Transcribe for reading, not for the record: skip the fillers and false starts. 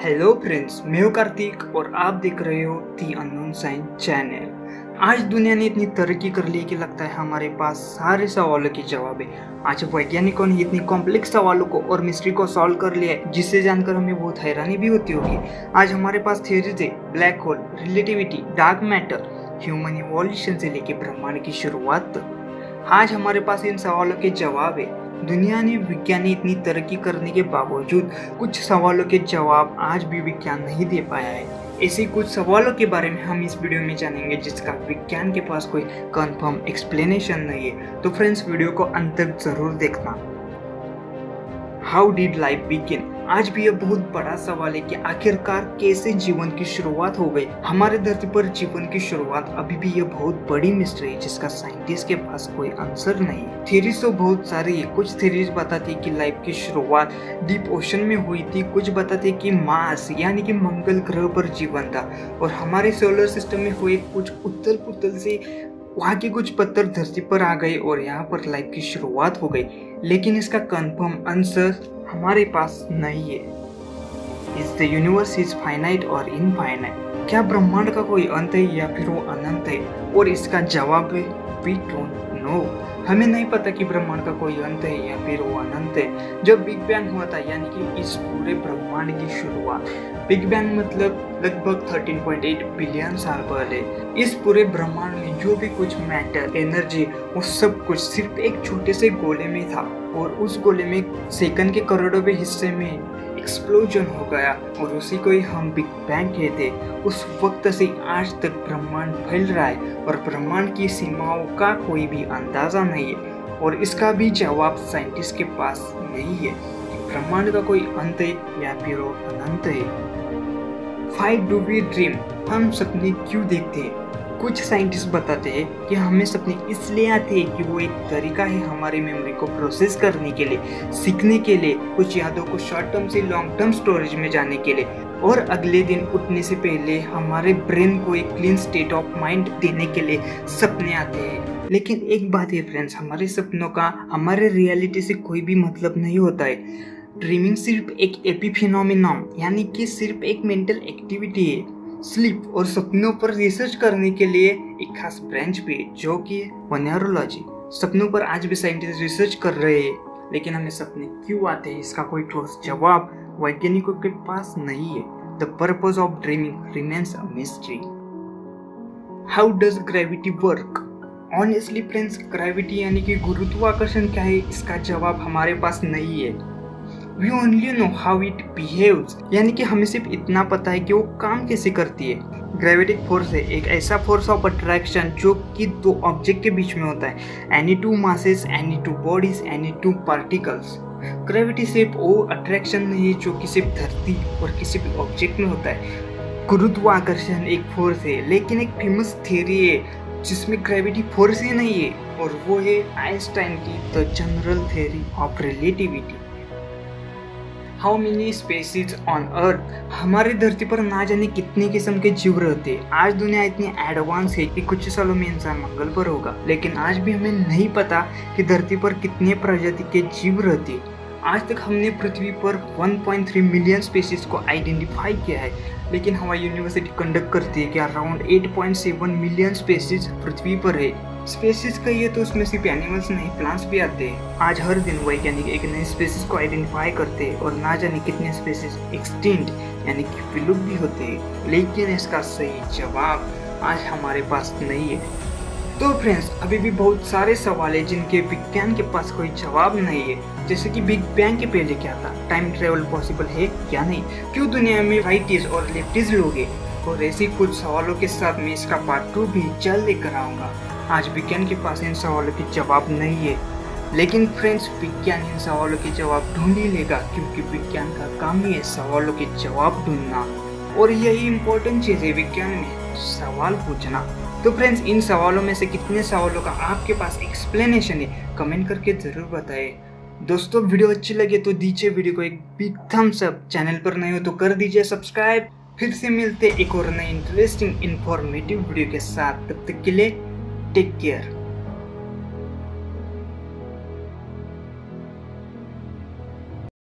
Hello friends, मैं हूं कार्तिक और आप देख रहे हो दी अननोन साइंस चैनल। आज दुनिया ने इतनी तरक्की कर ली कि लगता है हमारे पास सारे सवालों के जवाब है। आज वैज्ञानिकों ने इतनी कॉम्प्लेक्स सवालों को और मिस्ट्री को सॉल्व कर लिया है, जिससे जानकर हमें बहुत हैरानी भी होती होगी। आज हमारे पास थियरीज है, black hole, relativity, dark matter, human evolution से लेकर ब्रह्मांड की शुरुआत तक। आज हमारे पास इन सवालों के जवाब है। दुनिया ने विज्ञान ने इतनी तरक्की करने के बावजूद कुछ सवालों के जवाब आज भी विज्ञान नहीं दे पाया है। ऐसे कुछ सवालों के बारे में हम इस वीडियो में जानेंगे जिसका विज्ञान के पास कोई कंफर्म एक्सप्लेनेशन नहीं है। तो फ्रेंड्स, वीडियो को अंत तक जरूर देखना। How did life begin? आज भी यह बहुत बड़ा सवाल है कि आखिरकार कैसे जीवन की शुरुआत हो गई। हमारे धरती पर जीवन की शुरुआत अभी भी यह बहुत बड़ी मिस्ट्री है जिसका साइंटिस्ट के पास कोई आंसर नहीं। थ्योरीज तो बहुत सारी है। कुछ थ्योरीज बताती है कि लाइफ की शुरुआत डीप ओशन में हुई थी, कुछ बताते हैं कि मार्स यानी कि मंगल ग्रह पर जीवन था और हमारे सोलर सिस्टम में हुए कुछ उथल पुथल से वहाँ के कुछ पत्थर धरती पर आ गए और यहाँ पर लाइफ की शुरुआत हो गई। लेकिन इसका कंफर्म आंसर हमारे पास नहीं है। Is the universe is finite और इनफाइनाइट? क्या ब्रह्मांड का कोई अंत है या फिर वो अनंत है? और इसका जवाब है वी डोंट नो। हमें नहीं पता कि ब्रह्मांड का कोई अंत है या फिर वो अनंत है। जब बिग बैंग हुआ था यानी कि इस पूरे ब्रह्मांड की शुरुआत, बिग बैंग मतलब लगभग 13.8 बिलियन साल पहले, इस पूरे ब्रह्मांड में जो भी कुछ मैटर, एनर्जी, वो सब कुछ सिर्फ एक छोटे से गोले में था और उस गोले में सेकंड के करोड़ों हिस्से में एक्सप्लोजन हो गया और उसी को ही हम बिग बैंग कहते। उस वक्त से आज तक ब्रह्मांड फैल रहा है और ब्रह्मांड की सीमाओं का कोई भी अंदाजा नहीं है और इसका भी जवाब साइंटिस्ट के पास नहीं है कि ब्रह्मांड का कोई अंत है या फिर वो अनंत है। Why do we dream? हम सपने क्यों देखते हैं? कुछ साइंटिस्ट बताते हैं कि हमें सपने इसलिए आते हैं कि वो एक तरीका है हमारी मेमोरी को प्रोसेस करने के लिए, सीखने के लिए, कुछ यादों को शॉर्ट टर्म से लॉन्ग टर्म स्टोरेज में जाने के लिए और अगले दिन उठने से पहले हमारे ब्रेन को एक क्लीन स्टेट ऑफ माइंड देने के लिए सपने आते हैं। लेकिन एक बात है फ्रेंड्स, हमारे सपनों का हमारे रियलिटी से कोई भी मतलब नहीं होता है। ड्रीमिंग सिर्फ एक एपिफिनोमेनन यानी कि सिर्फ एक मेंटल एक्टिविटी है। स्लीप और सपनों पर रिसर्च करने के लिए एक खास ब्रांच भी है जो कि न्यूरोलॉजी। सपनों पर आज भी साइंटिस्ट रिसर्च कर रहे हैं, लेकिन हमें सपने क्यों आते हैं इसका कोई ठोस जवाब वैज्ञानिकों के पास नहीं है। The purpose of dreaming remains a mystery. How does gravity work? Honestly friends, gravity यानी कि गुरुत्वाकर्षण क्या है, इसका जवाब हमारे पास नहीं है। We only know how it behaves, यानी कि हमें सिर्फ इतना पता है कि वो काम कैसे करती है। ग्रेविटिक फोर्स है एक ऐसा फोर्स ऑफ अट्रैक्शन जो कि दो ऑब्जेक्ट के बीच में होता है। Any two masses, any two bodies, any two particles. Gravity सिर्फ वो अट्रैक्शन नहीं है जो कि सिर्फ धरती और किसी भी ऑब्जेक्ट में होता है। गुरुत्वाकर्षण एक फोर्स है, लेकिन एक फेमस थियरी है जिसमें ग्रेविटी फोर्स ही नहीं है और वो है आइंस्टाइन की the general theory of relativity. How many species on earth? हमारी धरती पर ना जाने कितने किस्म के जीव रहते हैं। आज दुनिया इतनी एडवांस है कि कुछ सालों में इंसान मंगल पर होगा, लेकिन आज भी हमें नहीं पता कि धरती पर कितने प्रजाति के जीव रहते हैं। आज तक हमने पृथ्वी पर 1.3 मिलियन स्पेसीज को आइडेंटिफाई किया है, लेकिन हमारी यूनिवर्सिटी कंडक्ट करती है कि अराउंड 8.7 मिलियन स्पेसीज पृथ्वी पर है। स्पेसीज कहिए तो उसमें सिर्फ एनिमल्स नहीं, प्लांट्स भी आते हैं। आज हर दिन वैज्ञानिक एक नए स्पेसीज को आइडेंटिफाई करते हैं और ना जाने कितने स्पेसीज एक्सटिंक्ट यानी कि विलुप्त भी होते हैं, लेकिन इसका सही जवाब आज हमारे पास नहीं है। तो फ्रेंड्स, अभी भी बहुत सारे सवाल है जिनके विज्ञान के पास कोई जवाब नहीं है। जैसे कि बिग बैंग के पहले क्या था, टाइम ट्रेवल पॉसिबल है या नहीं, क्यों दुनिया में राइटिज और लेफ्टिज लोग हैं, और ऐसे कुछ सवालों के साथ मैं इसका पार्ट 2 भी जल्द लेकर आऊँगा। आज विज्ञान के पास इन सवालों के जवाब नहीं है, लेकिन फ्रेंड्स विज्ञान इन सवालों के जवाब ढूंढ ही लेगा, क्योंकि विज्ञान का काम ही है सवालों के जवाब ढूंढना और यही इम्पोर्टेंट चीज़ है विज्ञान में, सवाल पूछना। तो फ्रेंड्स, इन सवालों में से कितने सवालों का आपके पास एक्सप्लेनेशन है कमेंट करके जरूर बताएं। दोस्तों, वीडियो अच्छी लगे तो दीजिए वीडियो को एक बिग थम्स अप। चैनल पर नए हो तो कर दीजिए सब्सक्राइब। फिर से मिलते एक और नए इंटरेस्टिंग इंफॉर्मेटिव वीडियो के साथ, तब तक के लिए टेक केयर।